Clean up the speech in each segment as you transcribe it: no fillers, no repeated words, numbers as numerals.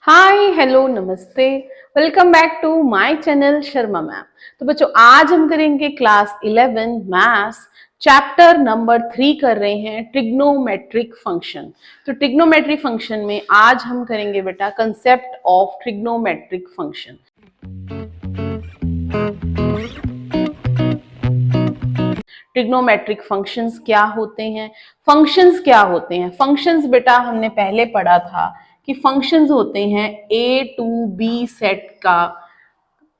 हाय hello नमस्ते। Welcome back to my channel Sharma ma'am. तो बच्चों आज हम करेंगे क्लास 11 मैथ्स चैप्टर नंबर 3 कर रहे हैं ट्रिग्नोमेट्रिक फंक्शन। तो ट्रिग्नोमेट्रिक फंक्शन में आज हम करेंगे बेटा concept of trigonometric function. Trigonometric functions क्या होते हैं, फंक्शंस क्या होते हैं। फंक्शंस बेटा हमने पहले पढ़ा था कि फंक्शंस होते हैं ए टू बी सेट का,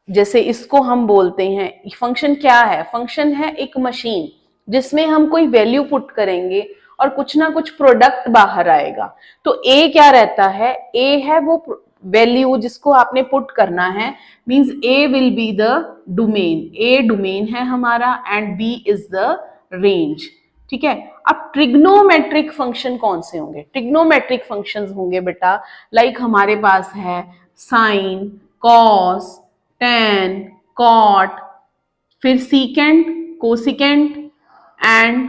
जैसे इसको हम बोलते हैं फंक्शन क्या है। फंक्शन है एक मशीन जिसमें हम कोई वैल्यू पुट करेंगे और कुछ ना कुछ प्रोडक्ट बाहर आएगा। तो ए क्या रहता है, ए है वो वैल्यू जिसको आपने पुट करना है, means A will be the domain. A domain है हमारा and B is the range. ठीक है। अब ट्रिग्नोमेट्रिक फंक्शन कौन से होंगे, ट्रिग्नोमेट्रिक फंक्शंस होंगे बेटा लाइक हमारे पास है साइन, कॉस, टेन, कॉट, फिर सीकेंट, कोसिकेंट एंड,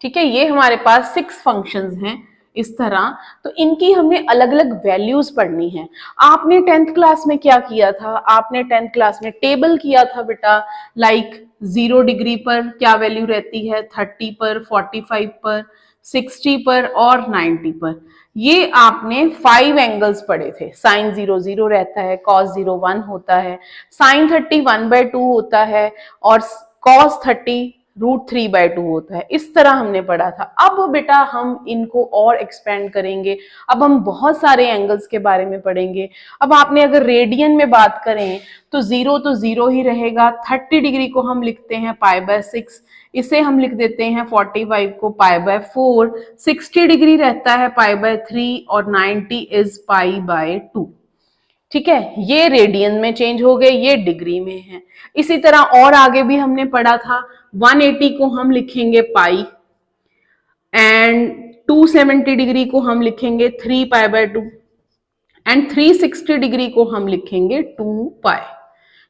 ठीक है, ये हमारे पास 6 फंक्शंस हैं इस तरह। तो इनकी हमने अलग अलग वैल्यूज पढ़नी है। आपने 10th क्लास में क्या किया था, आपने 10th क्लास में टेबल किया था बेटा, लाइक 0 डिग्री पर क्या वैल्यू रहती है, 30 पर, 45 पर, 60 पर और 90 पर। ये आपने 5 एंगल्स पढ़े थे। साइन 0 0 रहता है, कॉस 0 1 होता है, साइन 30 1/2 होता है और कॉस 30 √3/2 होता है। इस तरह हमने पढ़ा था। अब बेटा हम इनको और एक्सपेंड करेंगे। अब हम बहुत सारे एंगल्स के बारे में पढ़ेंगे। अब आपने अगर रेडियन में बात करें तो 0 ही रहेगा। 30 डिग्री को हम लिखते हैं π/6, इसे हम लिख देते हैं 45 को π/4, 60 डिग्री रहता है π/3 और 90 इज π/2। ठीक है, ये रेडियन में चेंज हो गए, ये डिग्री में है। इसी तरह और आगे भी हमने पढ़ा था 180 को हम लिखेंगे पाई एंड 270 डिग्री को हम लिखेंगे 3π/2 एंड 360 डिग्री को हम लिखेंगे 2π।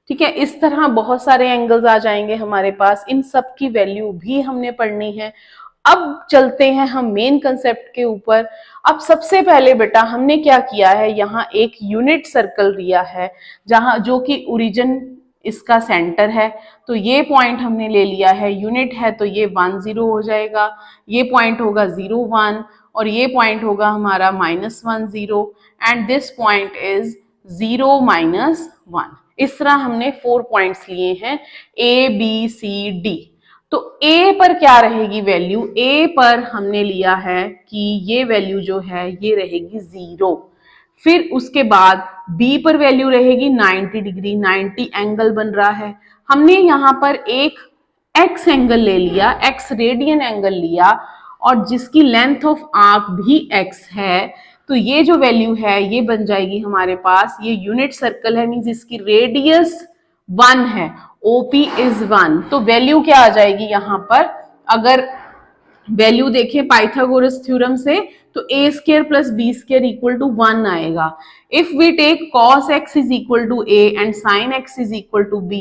ठीक है, इस तरह बहुत सारे एंगल्स आ जाएंगे हमारे पास। इन सब की वैल्यू भी हमने पढ़नी है। अब चलते हैं हम मेन कंसेप्ट के ऊपर। अब सबसे पहले बेटा हमने क्या किया है, यहाँ एक यूनिट सर्कल लिया है जहां जो कि ओरिजिन इसका सेंटर है। तो ये पॉइंट हमने ले लिया है, यूनिट है तो ये 1 0 हो जाएगा, ये पॉइंट होगा 0 1 और ये पॉइंट होगा हमारा -1 0 एंड दिस पॉइंट इज 0 -1। इस तरह हमने 4 पॉइंट्स लिए हैं ए बी सी डी। तो ए पर क्या रहेगी वैल्यू, ए पर हमने लिया है कि ये वैल्यू जो है ये रहेगी 0। फिर उसके बाद बी पर वैल्यू रहेगी 90 डिग्री, 90 एंगल बन रहा है। हमने यहाँ पर एक एक्स एंगल ले लिया, एक्स रेडियन एंगल लिया और जिसकी लेंथ ऑफ आर्क भी एक्स है। तो ये जो वैल्यू है ये बन जाएगी हमारे पास, ये यूनिट सर्कल है मींस इसकी रेडियस 1 है, ओपी इज 1। तो वैल्यू क्या आ जाएगी यहाँ पर, अगर वैल्यू देखें पाइथागोरस थ्योरम से तो a square plus b square equal to 1 आएगा। If we take cos x is equal to a and sin x is equal to b,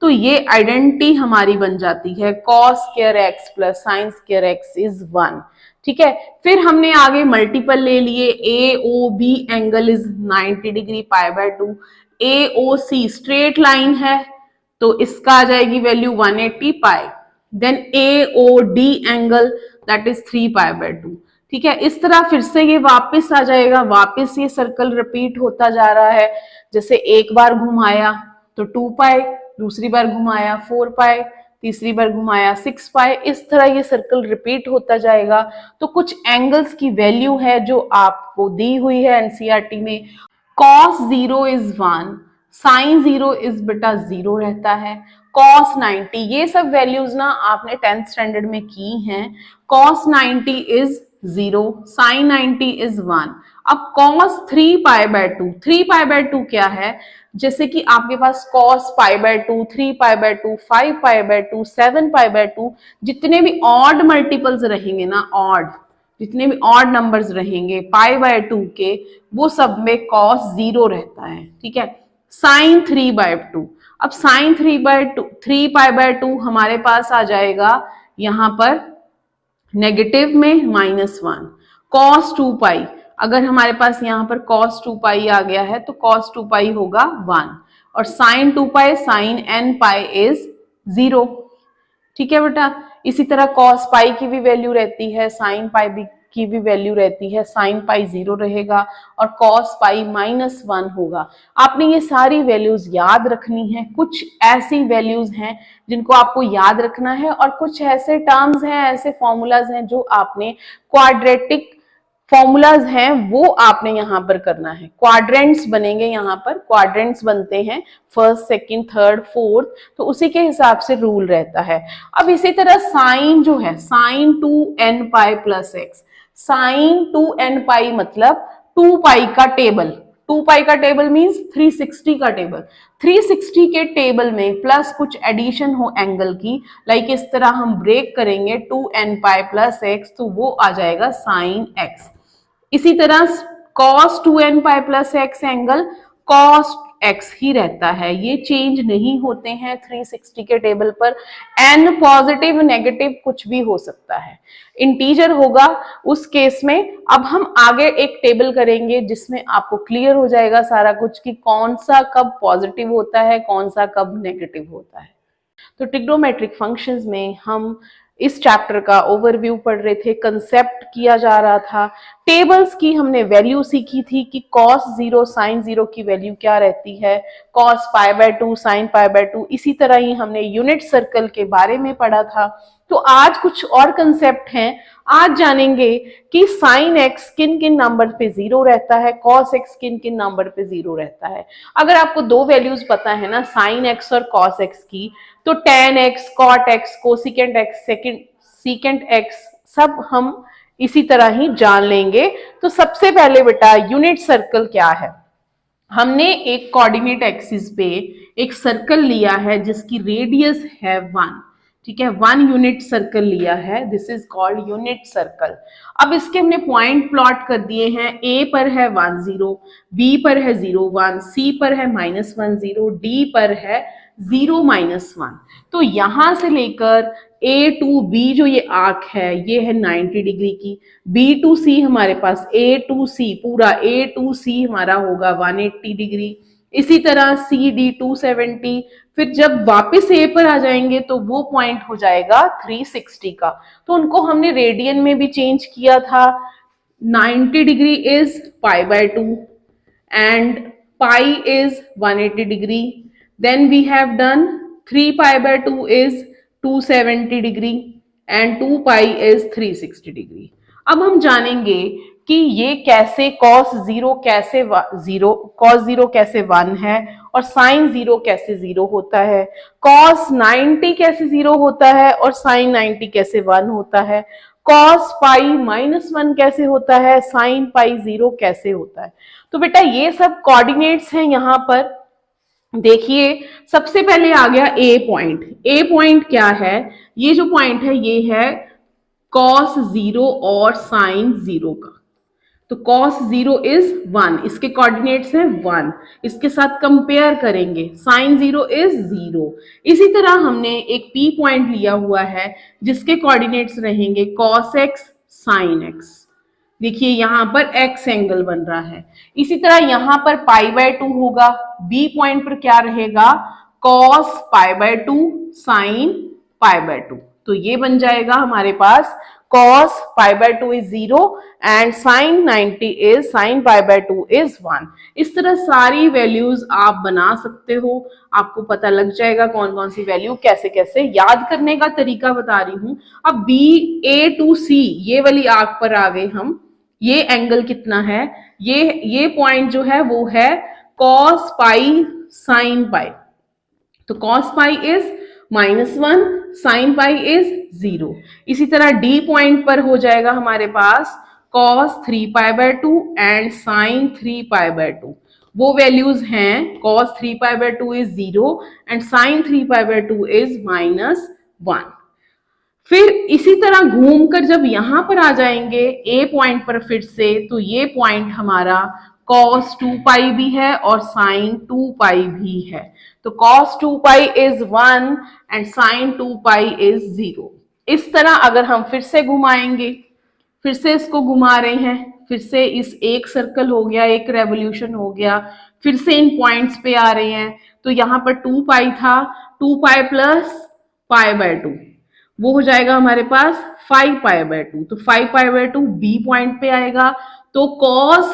तो ये आइडेंटिटी हमारी बन जाती है cos square x plus sin square x is 1। ठीक है, फिर हमने आगे मल्टीपल ले लिए, AOB angle is 90 degree π/2, AOC straight line है तो इसका आ जाएगी value 180 π, then AOD angle that is 3π/2। ठीक है, इस तरह फिर से ये वापस आ जाएगा, वापस ये सर्कल रिपीट होता जा रहा है। जैसे एक बार घुमाया तो 2π, दूसरी बार घुमाया 4π, तीसरी बार घुमाया 6π, इस तरह ये सर्कल रिपीट होता जाएगा। तो कुछ एंगल्स की वैल्यू है जो आपको दी हुई है एनसीईआरटी में। cos 0 इज 1, sin 0 इज बेटा 0 रहता है, cos 90, ये सब वैल्यूज ना आपने 10th स्टैंडर्ड में की हैं। cos 90 is 0, sin 90 is 1। अब cos 3π/2, 3π/2 क्या है, जैसे कि आपके पास cos π/2, 3π/2, 5π/2, 7π/2, जितने भी ऑड मल्टीपल्स रहेंगे ना, ऑड जितने भी ऑड नंबर्स रहेंगे π/2 के, वो सब में cos 0 रहता है। ठीक है, sin 3/2, अब sin 3π/2 हमारे पास आ जाएगा यहाँ पर नेगेटिव में -1, cos 2π, अगर हमारे पास यहाँ पर cos 2 पाई आ गया है तो cos 2 पाई होगा 1 और sin 2 pi sin n pi is 0। ठीक है बेटा। इसी तरह cos पाई की भी वैल्यू रहती है, sin पाई भी की भी वैल्यू रहती है, sin पाई 0 रहेगा और cos पाई -1 होगा। आपने ये सारी वैल्यूज याद रखनी है। कुछ ऐसी वैल्यूज हैं जिनको आपको याद रखना है और कुछ ऐसे टर्म्स हैं, ऐसे फॉर्मूलाज हैं जो आपने क्वाड्रेटिक फॉर्मूलाज हैं वो आपने यहां पर करना है। क्वाड्रेंट्स बनेंगे, यहाँ पर क्वाड्रेंट्स बनते हैं, फर्स्ट सेकंड थर्ड फोर्थ, तो उसी के हिसाब से रूल रहता है। अब इसी तरह साइन जो है, sine 2n pi plus x, sine 2n pi मतलब 2 पाई का टेबल, 2 पाई का टेबल मींस 360 का टेबल, 360 के टेबल में प्लस कुछ एडिशन हो एंगल की, लाइक इस तरह हम ब्रेक करेंगे 2n पाई प्लस एक्स तो वो आ जाएगा साइन एक्स। इसी तरह cos 2n pi plus x angle cos x ही रहता है, ये चेंज नहीं होते हैं 360 के टेबल पर। n पॉजिटिव नेगेटिव कुछ भी हो सकता है, इंटीजर होगा उस केस में। अब हम आगे एक टेबल करेंगे जिसमें आपको क्लियर हो जाएगा सारा कुछ कि कौन सा कब पॉजिटिव होता है, कौन सा कब नेगेटिव होता है। तो ट्रिग्नोमेट्रिक फंक्शंस में हम इस चैप्टर का ओवरव्यू पढ़ रहे थे, कंसेप्ट किया जा रहा था, टेबल्स की हमने वैल्यू सीखी थी कि cos 0 sin 0 की वैल्यू क्या रहती है, cos pi by 2 sin pi by 2। इसी तरह ही हमने यूनिट सर्कल के बारे में पढ़ा था। तो आज कुछ और कंसेप्ट हैं, आज जानेंगे कि sin x किन किन नंबर पे 0 रहता है, cos x किन किन नंबर पे 0 रहता है। अगर आपको दो वैल्यूज पता है ना, sin x और cos x की, तो tan x, cot x, cosecant x, secant x सब हम इसी तरह ही जान लेंगे। तो सबसे पहले बेटा यूनिट सर्कल क्या है। हमने एक कोऑर्डिनेट एक्सिस पे एक सर्कल लिया है जिसकी रेडियस है 1, ठीक है, 1 यूनिट सर्कल लिया है, this is called unit circle. अब इसके हमने पॉइंट प्लॉट कर दिए हैं, ए पर है 1 0, बी पर है 0 1, सी पर है -1 0, डी पर है 0 -1। तो यहां से लेकर ए टू बी जो ये आर्क है ये है 90 डिग्री की, बी टू सी हमारे पास ए टू सी, पूरा ए टू सी हमारा होगा 180 डिग्री। इसी तरह सी डी 270, फिर जब वापस ए पर आ जाएंगे तो वो पॉइंट हो जाएगा 360 का। तो उनको हमने रेडियन में भी चेंज किया था, 90 degree is pi by 2 and pi is 180 degree. Then we have done 3 pi by 2 is 270 degree and 2 pi is 360 degree। अब हम जानेंगे कि ये कैसे cos 0 कैसे 0, cos 0 कैसे 1 है और sin 0 कैसे 0 होता है, cos 90 कैसे 0 होता है और sin 90 कैसे 1 होता है, cos पाई -1 कैसे होता है, sin पाई 0 कैसे होता है। तो बेटा ये सब कोऑर्डिनेट्स हैं यहाँ पर। देखिए सबसे पहले आ गया ए पॉइंट। ए पॉइंट क्या है, ये जो पॉइंट है ये है cos 0 और sin 0 का। तो cos 0 इज 1, इसके कोऑर्डिनेट्स हैं 1, इसके साथ कंपेयर करेंगे, sin 0 इज 0। इसी तरह हमने एक P पॉइंट लिया हुआ है जिसके कोऑर्डिनेट्स रहेंगे cos x sin x। देखिए यहां पर x एंगल बन रहा है। इसी तरह यहां पर पाई बाय 2 होगा, बी पॉइंट पर क्या रहेगा, cos pi by 2 sin pi by 2। तो ये बन जाएगा हमारे पास cos pi by 2 is 0 and sin 90 is sin pi by 2 is 1। इस तरह सारी वैल्यूज आप बना सकते हो, आपको पता लग जाएगा कौन कौन सी वैल्यू कैसे कैसे। याद करने का तरीका बता रही हूं। अब बी ए टू सी ये वाली आर्क पर आ गए हम, ये एंगल कितना है, ये पॉइंट जो है वो है cos पाई sin पाई। तो cos pi is -1, sin pi is 0। इसी तरह डी पॉइंट पर हो जाएगा हमारे पास cos 3 pi by 2 and sin 3 pi by 2। वो वैल्यूज हैं cos 3 pi by 2 is 0 and sin 3 pi by 2 is -1। फिर इसी तरह घूमकर जब यहां पर आ जाएंगे ए पॉइंट पर फिर से, तो ये पॉइंट हमारा cos 2 पाई भी है और sin 2 पाई भी है। तो cos 2 pi is 1 and sin 2 pi is 0। इस तरह अगर हम फिर से घुमाएंगे, फिर से इसको घुमा रहे हैं, फिर से इस एक सर्कल हो गया, एक रेवोल्यूशन हो गया, फिर से इन पॉइंट्स पे आ रहे हैं। तो यहाँ पर 2 पाई था, 2 पाई प्लस पाई बाय 2, वो हो जाएगा हमारे पास 5 पाई बाय 2। तो 5 पाई बाय 2 बी पॉइंट पे आएगा। तो cos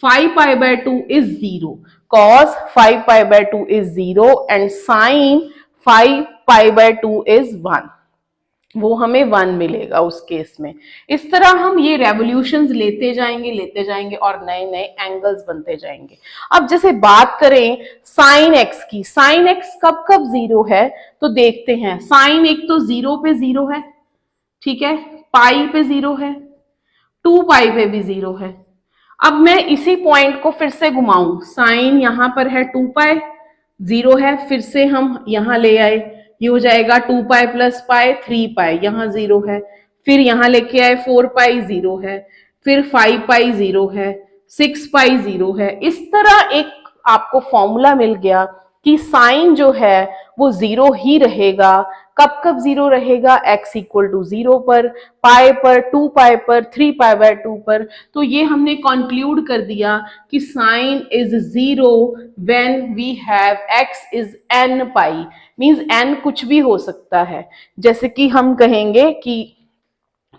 5 pi by 2 is 0, cos 5 pi by 2 is 0 and sin 5 pi by 2 is 1, वो हमें 1 मिलेगा उस केस में। इस तरह हम ये रेवोल्यूशंस लेते जाएंगे और नए नए एंगल्स बनते जाएंगे। अब जैसे बात करें साइन एक्स की, साइन एक्स कब कब 0 है तो देखते हैं। साइन एक तो 0 पे 0 है, ठीक है, पाई पे 0 है, 2 पाई पे भी 0 है। अब मैं इसी पॉइंट को फिर से घुमाऊं, साइन यहां पर है 2 पाई, 0 है, फिर से हम यहां ले आए, ये हो जाएगा 2 पाई प्लस पाई 3 पाई, यहां 0 है, फिर यहां लेके आए 4 पाई 0 है, फिर 5 पाई 0 है, 6 पाई 0 है। इस तरह एक आपको फॉर्मूला मिल गया कि साइन जो है वो 0 ही रहेगा। कब कब 0 रहेगा? x इक्वल टू 0 पर, पाई पर, 2 पाई पर, 3 पाई बाय 2 पर। तो ये हमने कंक्लूड कर दिया कि sine is 0 when we have x is n pi, means n कुछ भी हो सकता है। जैसे कि हम कहेंगे कि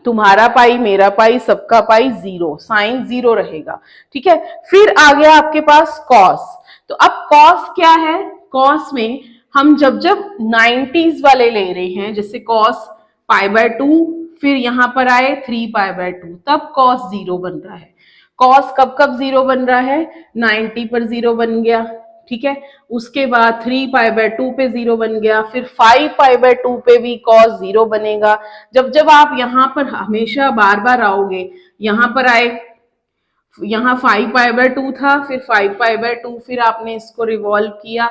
तुम्हारा पाई, मेरा पाई, सबका पाई 0, साइन 0 रहेगा, ठीक है। फिर आ गया आपके पास कॉस। तो अब कॉस क्या है? कॉस में हम जब जब 90s वाले ले रहे हैं, जैसे कॉस पाई बाय 2, फिर यहां पर आए 3 पाई बाय 2, तब कॉस 0 बन रहा है। कॉस कब कब 0 बन रहा है? 90 पर 0 बन गया, ठीक है। उसके बाद 3 पाई बाय 2 पे 0 बन गया, फिर 5 पाई बाय 2 पे भी कॉस 0 बनेगा। जब जब आप यहां पर हमेशा बार बार आओगे, यहां पर आए, यहाँ 5 पाई बाय 2 था, फिर 5 पाई बाय 2, फिर आपने इसको रिवॉल्व किया,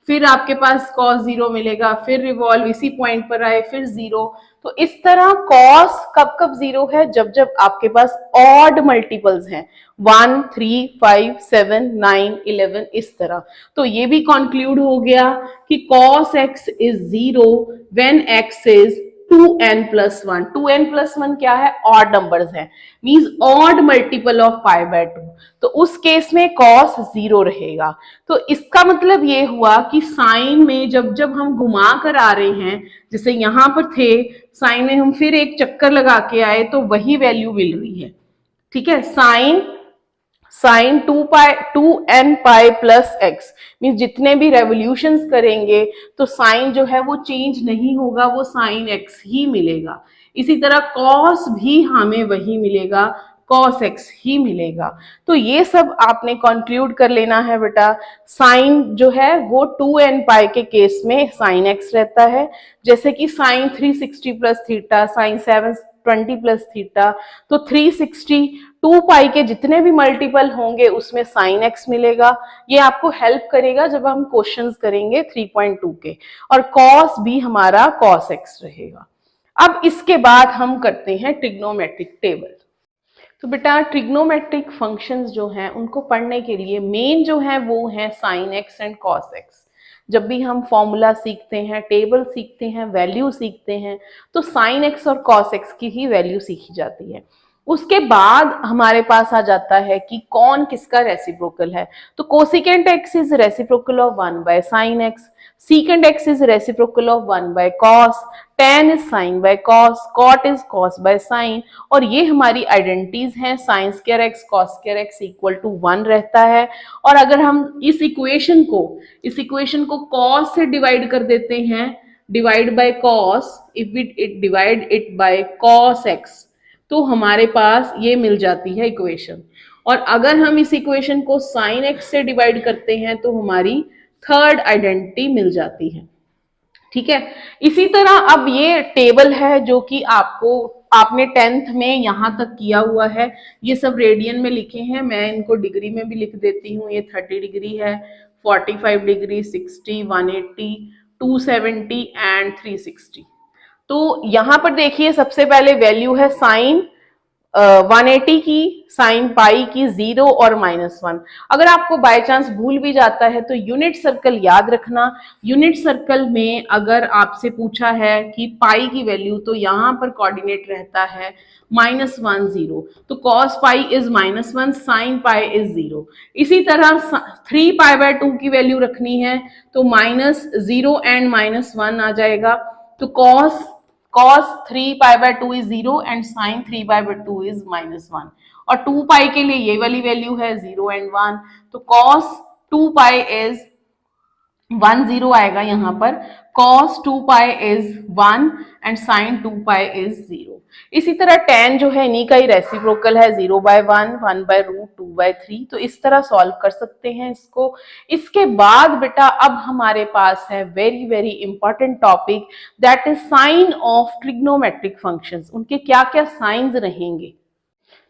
फिर आपके पास cos 0 मिलेगा, फिर रिवॉल्व इसी पॉइंट पर आए, फिर 0। तो इस तरह cos कब कब 0 है? जब जब आपके पास ऑड मल्टीपल्स हैं, 1, 3, 5, 7, 9, 11, इस तरह। तो ये भी कंक्लूड हो गया कि cos x is 0 when x is 2n plus 1। 2n plus 1 क्या है? ऑड नंबर्स हैं, means odd multiple of pi by 2। तो उस केस में cos 0 रहेगा। तो इसका मतलब ये हुआ कि साइन में जब जब हम घुमा कर आ रहे हैं, जैसे यहां पर थे, साइन में हम फिर एक चक्कर लगा के आए तो वही वैल्यू मिल रही है, ठीक है। Sine 2n pi plus x, means जितने भी रेवोल्यूशंस करेंगे तो साइन जो है वो चेंज नहीं होगा, वो साइन एक्स ही मिलेगा। इसी तरह कॉस भी हमें वही मिलेगा, कॉस एक्स ही मिलेगा। तो ये सब आपने कंक्लूड कर लेना है बेटा। साइन जो है वो 2n पाई के केस में साइन एक्स रहता है, जैसे कि sine 360 plus theta, sine 720 plus theta. तो 360 2 पाई के जितने भी मल्टीपल होंगे उसमें साइन एक्स मिलेगा। ये आपको हेल्प करेगा जब हम क्वेश्चंस करेंगे 3.2 के। और कॉस भी हमारा कॉस एक्स रहेगा। अब इसके बाद हम करते हैं ट्रिग्नोमेट्रिक टेबल। तो बेटा ट्रिग्नोमेट्रिक फंक्शंस जो हैं उनको पढ़ने के लिए मेन जो है वो है sine x and cos x. जब भी हम फॉर्मूला सीखते हैं, टेबल सीखते हैं, वैल्यू सीखते हैं, तो साइन एक्स और कॉस एक्स की ही वैल्यू सीखी जाती है। उसके बाद हमारे पास आ जाता है कि कौन किसका रेसिप्रोकल है। तो cosecant x is reciprocal of 1 by sine x, secant x is reciprocal of 1 by cos, tan is sin by cos, cot is cos by sin। और ये हमारी आइडेंटिटीज हैं, sine square x cos square x equal to 1 रहता है। और अगर हम इस इक्वेशन को cos से डिवाइड कर देते हैं, divide by cos, if it divide it by cos x, तो हमारे पास ये मिल जाती है इक्वेशन। और अगर हम इस इक्वेशन को साइन एक्स से डिवाइड करते हैं तो हमारी थर्ड आइडेंटिटी मिल जाती है, ठीक है। इसी तरह अब ये टेबल है जो कि आपने 10th में यहां तक किया हुआ है। ये सब रेडियन में लिखे हैं, मैं इनको डिग्री में भी लिख देती हूँ। ये 30 डिग्री है, 45 डिग्री, 60, 180, 270 एंड 360। तो यहां पर देखिए सबसे पहले वैल्यू है साइन 180 की, साइन पाई की 0 और -1। अगर आपको बाय चांस भूल भी जाता है तो यूनिट सर्कल याद रखना। यूनिट सर्कल में अगर आपसे पूछा है कि पाई की वैल्यू, तो यहाँ पर कोऑर्डिनेट रहता है -1 0, तो cos pi is -1, sine pi is 0। इसी तरह 3 पाई/2 की वैल्यू रखनी है तो -0 एंड -1 आ जाएगा, तो cos 3 पाई/2 इज 0 एंड sin 3 पाई/2 इज -1। और 2 पाई के लिए ये वाली वैल्यू है 0 एंड 1, तो cos 2 पाई इज 1 0 आएगा यहाँ पर, cos 2 pi is 1 and sin 2 pi is 0। इसी तरह tan जो है इन्हीं का ही रेसिप्रोकल है, 0/1, 1/√, 2/3। तो इस तरह सॉल्व कर सकते हैं इसको। इसके बाद बेटा अब हमारे पास है very very important topic, that is sine of trigonometric functions. उनके क्या क्या साइंस रहेंगे।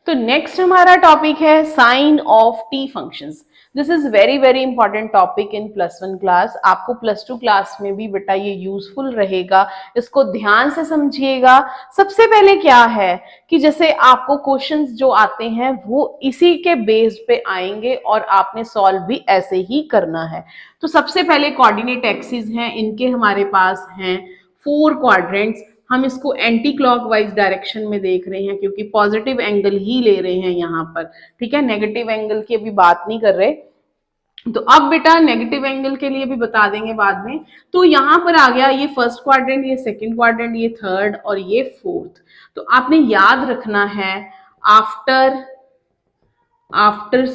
तो नेक्स्ट हमारा टॉपिक है sign of T functions. This is very very important topic in +1 class. आपको +2 क्लास में भी बेटा ये यूजफुल रहेगा, इसको ध्यान से समझिएगा। सबसे पहले क्या है कि जैसे आपको क्वेश्चंस जो आते हैं वो इसी के बेस्ड पे आएंगे और आपने सॉल्व भी ऐसे ही करना है। तो सबसे पहले कोऑर्डिनेट एक्सिस हैं, इनके हमारे पास हैं 4 क्वाड्रेंट्स। हम इसको एंटी क्लॉकवाइज डायरेक्शन में देख रहे हैं क्योंकि पॉजिटिव एंगल ही ले रहे हैं यहाँ पर, ठीक है, नेगेटिव एंगल की अभी बात नहीं कर रहे। तो अब बेटा नेगेटिव एंगल के लिए भी बता देंगे बाद में। तो यहाँ पर आ गया ये फर्स्ट क्वाड्रेंट, ये सेकंड क्वाड्रेंट, ये थर्ड और ये फोर्थ। तो आपने याद रखना है आफ्टर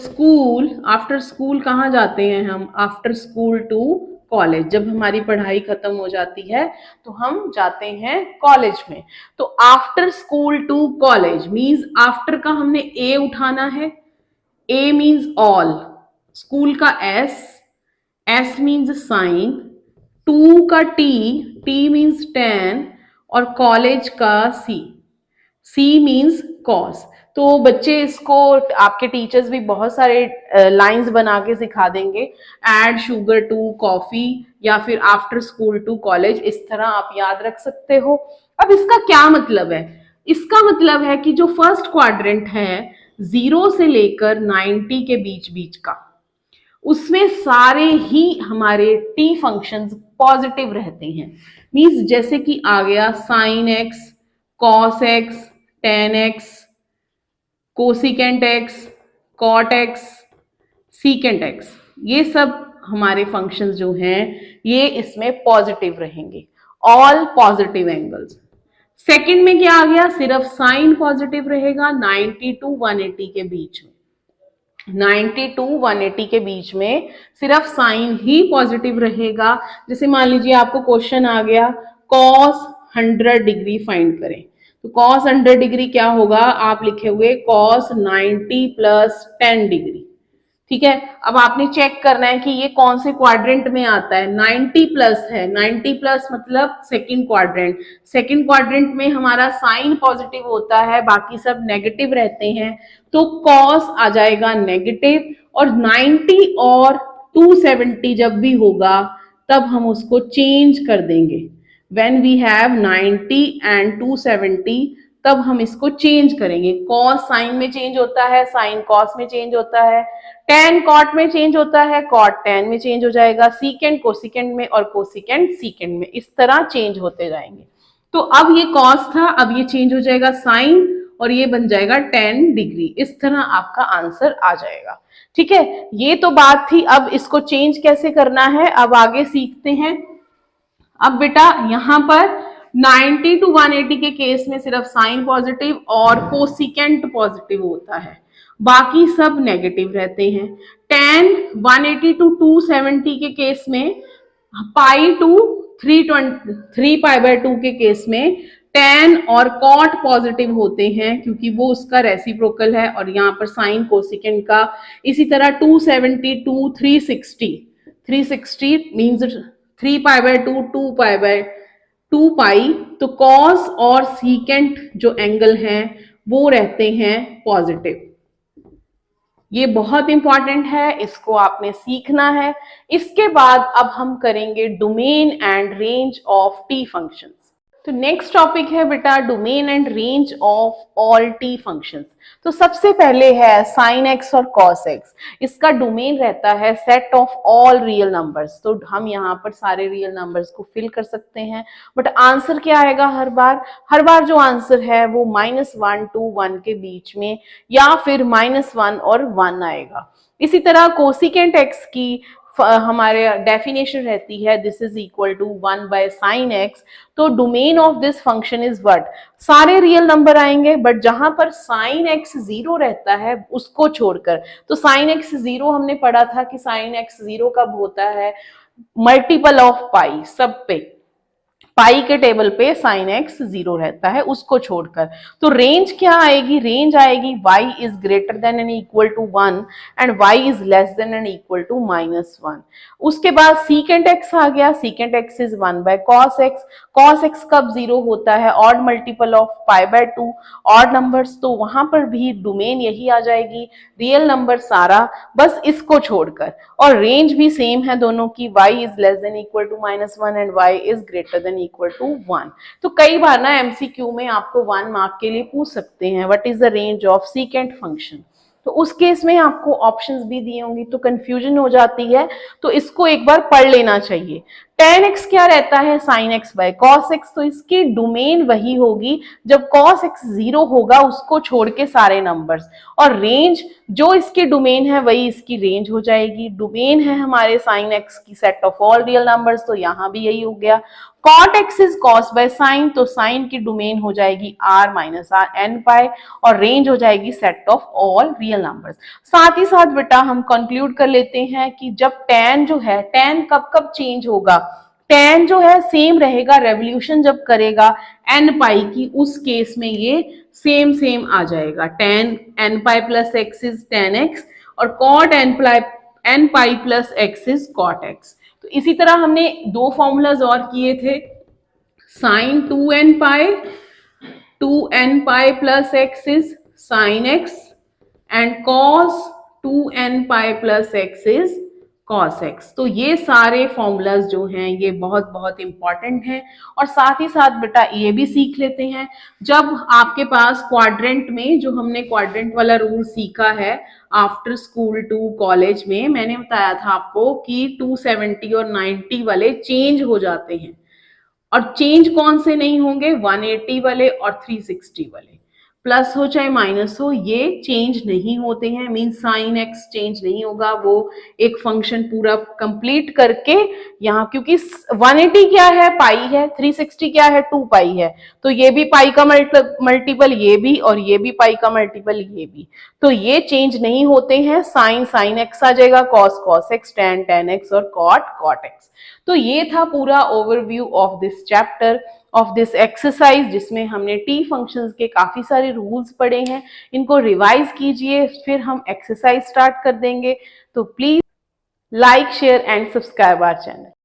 स्कूल कहाँ जाते हैं हम, आफ्टर स्कूल टू कॉलेज। जब हमारी पढ़ाई खत्म हो जाती है तो हम जाते हैं कॉलेज में। तो after school to college means after का हमने ए उठाना है, ए मीन्स ऑल, स्कूल का एस मीन्स साइन, टू का टी मीन्स 10 और कॉलेज का सी मीन्स कॉस। तो बच्चे इसको, आपके टीचर्स भी बहुत सारे लाइंस बना के सिखा देंगे, ऐड शुगर टू कॉफी या फिर आफ्टर स्कूल टू कॉलेज, इस तरह आप याद रख सकते हो। अब इसका क्या मतलब है, इसका मतलब है कि जो फर्स्ट क्वाड्रेंट है 0 से लेकर 90 के बीच का, उसमें सारे ही हमारे टी फंक्शंस पॉजिटिव रहते हैं। मींस जैसे कि आ गया sine x, cos x, tan x, cosecant x, cot x, secant x, ये सब हमारे फंक्शंस जो हैं ये इसमें पॉजिटिव रहेंगे, ऑल पॉजिटिव एंगल्स। सेकंड में क्या आ गया, सिर्फ साइन पॉजिटिव रहेगा 90 टू 180 के बीच में, 90 टू 180 के बीच में सिर्फ साइन ही पॉजिटिव रहेगा। जैसे मान लीजिए आपको क्वेश्चन आ गया cos 100 डिग्री फाइंड करें, तो cos 100 डिग्री क्या होगा, आप लिखे हुए cos 90 प्लस 10 डिग्री, ठीक है। अब आपने चेक करना है कि ये कौन से क्वाड्रेंट में आता है, 90 प्लस है, 90 प्लस मतलब सेकंड क्वाड्रेंट, सेकंड क्वाड्रेंट में हमारा साइन पॉजिटिव होता है, बाकी सब नेगेटिव रहते हैं, तो cos आ जाएगा नेगेटिव। और 90 और 270 जब भी होगा तब हम उसको चेंज कर देंगे, when we have 90 and 270 तब हम इसको चेंज करेंगे। cos साइन में चेंज होता है, साइन cos में चेंज होता है, tan cot में चेंज होता है, cot tan में चेंज हो जाएगा, सीकेंट कोसिकेंट में और कोसिकेंट सीकेंट में, इस तरह चेंज होते जाएंगे। तो अब ये cos था, अब ये चेंज हो जाएगा साइन और ये बन जाएगा 10 डिग्री, इस तरह आपका आंसर आ जाएगा, ठीक है। ये तो बात थी, अब इसको चेंज कैसे करना है अब आगे सीखते हैं। अब बेटा यहां पर 90 टू 180 के केस में सिर्फ साइन पॉजिटिव और कोसिकेंट पॉजिटिव होता है, बाकी सब नेगेटिव रहते हैं। tan 180 टू 270 के केस में, पाई टू 3 पाई/2 के केस में tan और cot पॉजिटिव होते हैं क्योंकि वो उसका रेसिप्रोकल है, और यहाँ पर साइन कोसिकेंट का। इसी तरह 270 टू 360 मीन्स 3 पाई/2 2 पाई, तो कॉस और सीकेंट जो एंगल हैं वो रहते हैं पॉजिटिव। ये बहुत इंपॉर्टेंट है, इसको आपने सीखना है। इसके बाद अब हम करेंगे domain and range of T functions. तो नेक्स्ट टॉपिक है बेटा domain and range of all T functions. तो सबसे पहले है साइन एक्स और कॉस एक्स। इसका डोमेन रहता है set of all real numbers. तो हम यहाँ पर सारे रियल नंबर्स को फिल कर सकते हैं, बट आंसर क्या आएगा हर बार जो आंसर है वो -1 to 1 के बीच में या फिर -1 और 1 आएगा। इसी तरह कोसिकेंट एक्स की हमारे डेफिनेशन रहती है this is equal to 1/sin x। तो domain of this function is what, सारे रियल नंबर आएंगे बट जहां पर sin x 0 रहता है उसको छोड़कर। तो sin x 0 हमने पढ़ा था कि sin x 0 कब होता है, मल्टीपल ऑफ पाई, सब पे पाई के टेबल पे sin x 0 रहता है उसको छोड़कर। तो रेंज क्या आएगी, रेंज आएगी y is greater than and equal to 1 and y is less than and equal to -1। उसके बाद सीकेंट x आ गया, secant x is 1/cos x। cos x कब 0 होता है, odd multiple of π/2, odd numbers, तो वहां पर भी डोमेन यही आ जाएगी, रियल नंबर सारा बस इसको छोड़कर। और रेंज भी सेम है दोनों की, y is less than equal to -1 and y is greater than equal to 1। तो कई बार ना एमसीक्यू में आपको 1 मार्क के लिए पूछ सकते हैं what is the range of secant function. तो उस केस में आपको ऑप्शंस भी दिए होंगे तो कंफ्यूजन हो जाती है, तो इसको एक बार पढ़ लेना चाहिए। tan x क्या रहता है, sin x/cos x। तो इसकी डोमेन वही होगी जब cos x 0 होगा उसको छोड़ के सारे नंबर्स, और रेंज जो इसकी डोमेन है वही इसकी रेंज हो जाएगी। डोमेन है हमारे sin x की set of all real numbers, तो यहाँ भी यही हो गया। cot x इज cos/sin, तो sin की डोमेन हो जाएगी r - r n पाई और रेंज हो जाएगी set of all real numbers. साथ ही साथ बेटा हम कंक्लूड कर लेते हैं कि जब tan जो है, tan कब कब चेंज होगा, tan जो है सेम रहेगा, रेवोल्यूशन जब करेगा n पाई की उस केस में ये सेम आ जाएगा। tan n pi plus x is tan x और cot n pi plus x is cot x। तो इसी तरह हमने दो फॉर्मूलाज और किए थे, sin 2n pi plus x is sin x and cos 2n pi plus x is cos x। तो ये सारे फॉर्मूलाज जो हैं ये बहुत बहुत इंपॉर्टेंट हैं। और साथ ही साथ बेटा ये भी सीख लेते हैं, जब आपके पास क्वाड्रेंट में, जो हमने क्वाड्रेंट वाला रूल सीखा है आफ्टर स्कूल टू कॉलेज में, मैंने बताया था आपको कि 270 और 90 वाले चेंज हो जाते हैं, और चेंज कौन से नहीं होंगे, 180 वाले और 360 वाले, प्लस हो चाहे माइनस हो ये चेंज नहीं होते हैं। मीन साइन एक्स चेंज नहीं होगा, वो एक फंक्शन पूरा कंप्लीट करके यहाँ, क्योंकि 180 क्या है, पाई है, 360 क्या है, 2 पाई है, तो ये भी पाई का मल्टीपल ये भी, और ये भी पाई का मल्टीपल ये भी, तो ये चेंज नहीं होते हैं। साइन एक्स आ जाएगा, कॉस एक्स, टेन एक्स और कॉट एक्स। तो ये था पूरा overview of this chapter of this exercise, जिसमें हमने टी फंक्शंस के काफी सारे रूल्स पढ़े हैं। इनको रिवाइज कीजिए, फिर हम एक्सरसाइज स्टार्ट कर देंगे। तो please like, share and subscribe our channel.